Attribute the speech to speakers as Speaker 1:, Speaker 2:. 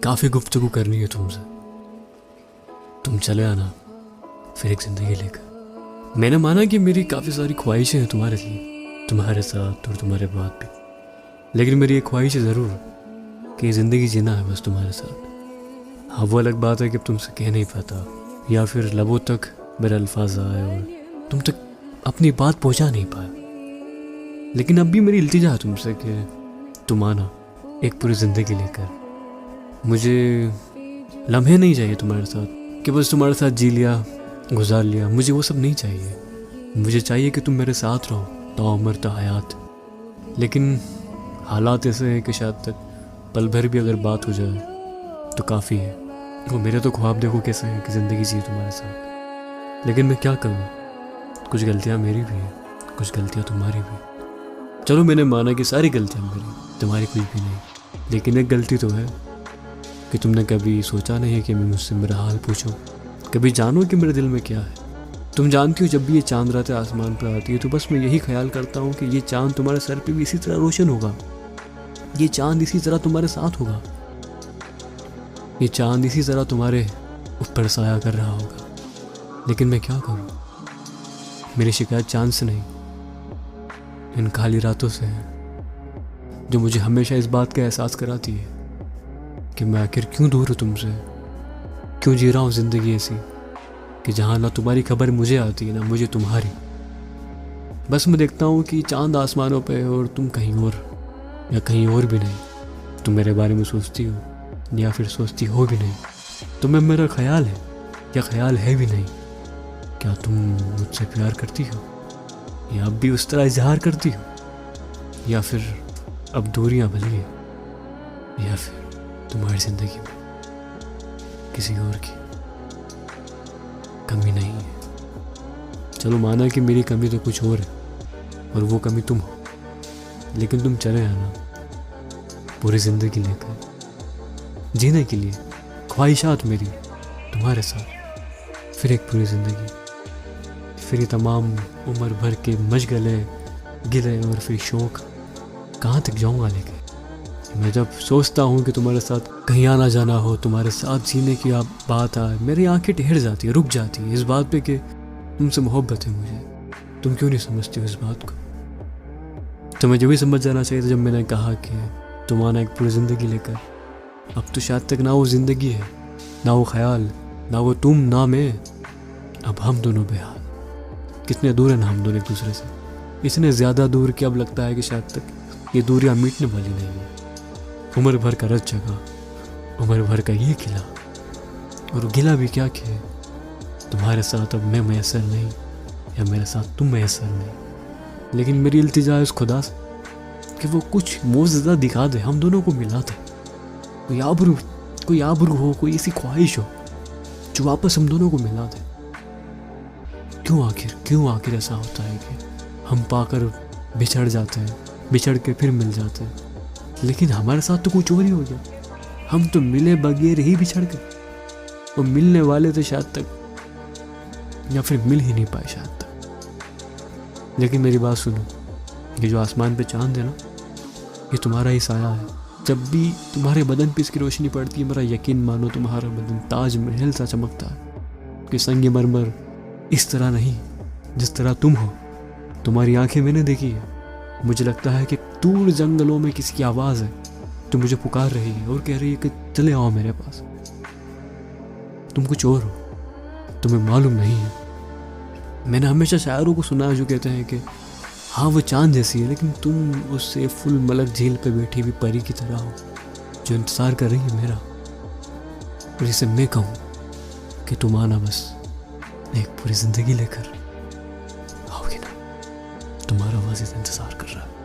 Speaker 1: काफ़ी गुफ्तगू करनी है तुमसे। तुम चले आना फिर एक ज़िंदगी लेकर। मैंने माना कि मेरी काफ़ी सारी ख्वाहिशें हैं तुम्हारे लिए, तुम्हारे साथ और तुम्हारे बाद भी, लेकिन मेरी एक ख्वाहिश है ज़रूर कि ज़िंदगी जीना है बस तुम्हारे साथ। हाँ, वो अलग बात है कि तुमसे कह नहीं पाता या फिर लबों तक मेरे अल्फाज आए और तुम तक अपनी बात पहुंचा नहीं पाया, लेकिन अब भी मेरी इल्तिजा है तुमसे कि तुम आना एक पूरी ज़िंदगी लेकर। मुझे लम्हे नहीं चाहिए तुम्हारे साथ कि बस तुम्हारे साथ जी लिया गुजार लिया, मुझे वो सब नहीं चाहिए। मुझे चाहिए कि तुम मेरे साथ रहो ताउम्र ता हयात। लेकिन हालात ऐसे हैं कि शायद तक पल भर भी अगर बात हो जाए तो काफ़ी है। वो मेरे तो ख्वाब देखो कैसे हैं कि ज़िंदगी जी तुम्हारे साथ, लेकिन मैं क्या करूँ, कुछ गलतियाँ मेरी भी हैं, कुछ गलतियाँ तुम्हारी भी। चलो मैंने माना कि सारी गलतियाँ मेरी, तुम्हारी कुछ भी नहीं, लेकिन एक गलती तो है कि तुमने कभी सोचा नहीं है कि मैं मुझसे मेरा हाल पूछूं, कभी जानो कि मेरे दिल में क्या है। तुम जानती हो जब भी ये चांद रातें आसमान पर आती है तो बस मैं यही ख्याल करता हूँ कि ये चांद तुम्हारे सर पे भी इसी तरह रोशन होगा, ये चांद इसी तरह तुम्हारे साथ होगा, ये चांद इसी तरह तुम्हारे ऊपर साया कर रहा होगा। लेकिन मैं क्या करूँ, मेरी शिकायत चांद से नहीं, इन खाली रातों से है जो मुझे हमेशा इस बात का एहसास कराती है कि मैं आखिर क्यों दूर हूँ तुमसे, क्यों जी रहा हूँ ज़िंदगी ऐसी कि जहाँ ना तुम्हारी खबर मुझे आती है ना मुझे तुम्हारी। बस मैं देखता हूँ कि चांद आसमानों पे है और तुम कहीं और या कहीं और भी नहीं। तुम मेरे बारे में सोचती हो या फिर सोचती हो भी नहीं, तुम्हें मेरा ख्याल है या ख्याल है भी नहीं। क्या तुम मुझसे प्यार करती हो या अब भी उस तरह इजहार करती हो, या फिर अब दूरियां भली है, या फिर तुम्हारी ज़िंदगी में किसी और की कमी नहीं है। चलो माना कि मेरी कमी तो कुछ और है और वो कमी तुम हो, लेकिन तुम चले आना पूरी ज़िंदगी लेकर, जीने के लिए ख्वाहिशात मेरी तुम्हारे साथ, फिर एक पूरी ज़िंदगी, फिर ये तमाम उम्र भर के मशगले गिले और फिर शौक़ कहाँ तक जाऊँगा लेके। मैं जब सोचता हूँ कि तुम्हारे साथ कहीं आना जाना हो, तुम्हारे साथ जीने की आप बात आए, मेरी आंखें ठहर जाती है, रुक जाती है इस बात पे कि तुमसे मोहब्बत है मुझे। तुम क्यों नहीं समझती हो इस बात को? तुम्हें जो भी समझ जाना चाहिए था जब मैंने कहा कि तुम आना एक पूरी ज़िंदगी लेकर। अब तो शायद तक ना वो ज़िंदगी है, ना वो ख्याल, ना वो तुम, ना मैं, अब हम दोनों बेहाल। कितने दूर हैं ना हम दोनों एक दूसरे से, इतने ज़्यादा दूर कि अब लगता है कि शायद तक ये दूरियां मिटने वाली नहीं है। उम्र भर का रस जगह, उम्र भर का ये गिला, और गिला भी क्या किए, तुम्हारे साथ अब मैं मैसर नहीं या मेरे साथ तुम मैसर नहीं। लेकिन मेरी इल्तिजा है उस खुदा से कि वो कुछ मोज़ज़ा दिखा दे, हम दोनों को मिला दे। कोई आबरू हो, कोई ऐसी ख्वाहिश हो जो वापस हम दोनों को मिला दे। क्यों आखिर ऐसा होता है कि हम पाकर बिछड़ जाते हैं, बिछड़ के फिर मिल जाते हैं, लेकिन हमारे साथ तो कुछ और ही हो गया। हम तो मिले बगैर ही बिछड़ गए, और मिलने वाले थे शायद तक, या फिर मिल ही नहीं पाए शायद तक। लेकिन मेरी बात सुनो, ये जो आसमान पे चांद है ना, ये तुम्हारा ही साया है। जब भी तुम्हारे बदन पे इसकी रोशनी पड़ती है, मेरा यकीन मानो तुम्हारा बदन ताज महल सा चमकता है कि संगमरमर इस तरह नहीं जिस तरह तुम हो। तुम्हारी आंखें मैंने देखी है, मुझे लगता है कि दूर जंगलों में किसी की आवाज़ है जो मुझे पुकार रही है और कह रही है कि चले आओ मेरे पास। तुम कुछ और हो, तुम्हें मालूम नहीं है। मैंने हमेशा शायरों को सुना है जो कहते हैं कि हाँ वो चांद जैसी है, लेकिन तुम उससे फुल मलक झील पे बैठी हुई परी की तरह हो जो इंतज़ार कर रही है मेरा। और इसे मैं कहूँ कि तुम आना बस एक पूरी ज़िंदगी लेकर, आओगे ना? तुम्हारा वाजिद इंतज़ार कर रहा है।